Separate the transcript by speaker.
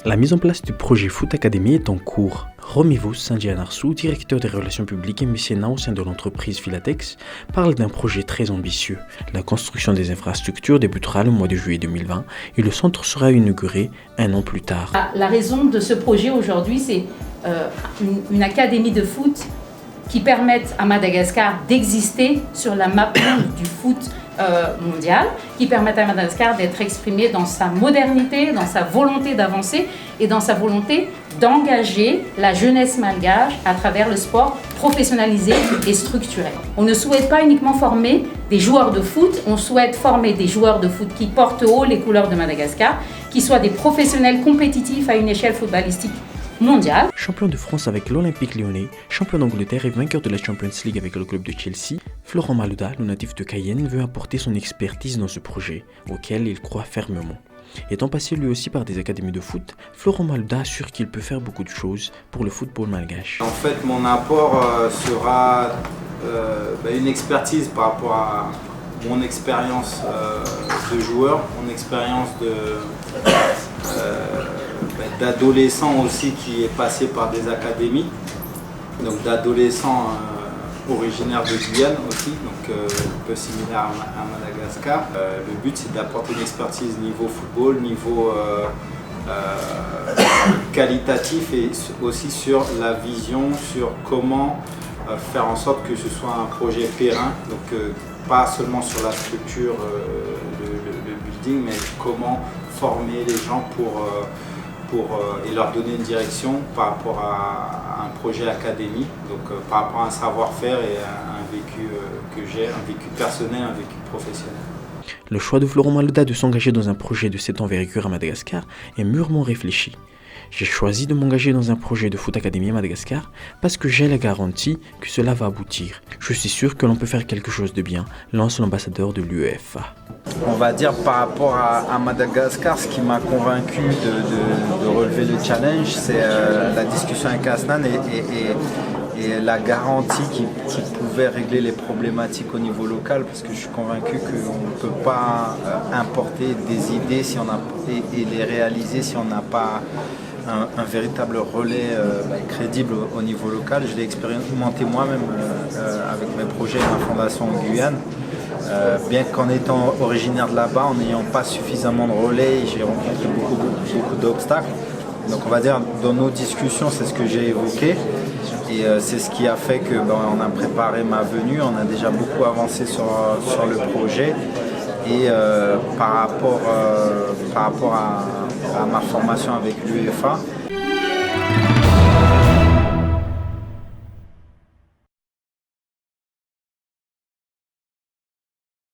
Speaker 1: La mise en place du projet Foot Academy est en cours. Romivos Sanjianarsou, directeur des relations publiques et mécénat au sein de l'entreprise Filatex, parle d'un projet très ambitieux. La construction des infrastructures débutera le mois de juillet 2020 et le centre sera inauguré un an plus tard.
Speaker 2: La raison de ce projet aujourd'hui, c'est une académie de foot qui permette à Madagascar d'exister sur la map du foot mondial, qui permette à Madagascar d'être exprimé dans sa modernité, dans sa volonté d'avancer et dans sa volonté d'engager la jeunesse malgache à travers le sport professionnalisé et structuré. On ne souhaite pas uniquement former des joueurs de foot, on souhaite former des joueurs de foot qui portent haut les couleurs de Madagascar, qui soient des professionnels compétitifs à une échelle footballistique mondiale.
Speaker 1: Champion de France avec l'Olympique Lyonnais, champion d'Angleterre et vainqueur de la Champions League avec le club de Chelsea, Florent Malouda, le natif de Cayenne, veut apporter son expertise dans ce projet, auquel il croit fermement. Étant passé lui aussi par des académies de foot, Florent Malouda assure qu'il peut faire beaucoup de choses pour le football malgache.
Speaker 3: En fait, mon apport sera une expertise par rapport à mon expérience de joueur, mon expérience d'adolescent aussi qui est passé par des académies, donc d'adolescents originaires de Guyane aussi, donc un peu similaire à Madagascar. Le but c'est d'apporter une expertise niveau football, niveau qualitatif et aussi sur la vision, sur comment faire en sorte que ce soit un projet périn, donc pas seulement sur la structure, le building, mais comment former les gens et leur donner une direction par rapport à un projet académique, donc par rapport à un savoir-faire et à un vécu que j'ai, un vécu personnel, un vécu professionnel.
Speaker 1: Le choix de Florent Malouda de s'engager dans un projet de cette envergure à Madagascar est mûrement réfléchi. J'ai choisi de m'engager dans un projet de Foot Academy à Madagascar parce que j'ai la garantie que cela va aboutir. Je suis sûr que l'on peut faire quelque chose de bien, lance l'ambassadeur de l'UEFA.
Speaker 3: On va dire par rapport à Madagascar, ce qui m'a convaincu de relever le challenge, c'est la discussion avec Asnan et la garantie qui pouvait régler les problématiques au niveau local, parce que je suis convaincu qu'on ne peut pas importer des idées et les réaliser si on n'a pas un véritable relais crédible au niveau local. Je l'ai expérimenté moi-même avec mes projets et ma fondation en Guyane. Bien qu'en étant originaire de là-bas, en n'ayant pas suffisamment de relais, j'ai rencontré beaucoup d'obstacles. Donc on va dire, dans nos discussions, c'est ce que j'ai évoqué. Et c'est ce qui a fait qu'on a préparé ma venue, on a déjà beaucoup avancé sur le projet. Et par rapport à ma formation avec l'UEFA,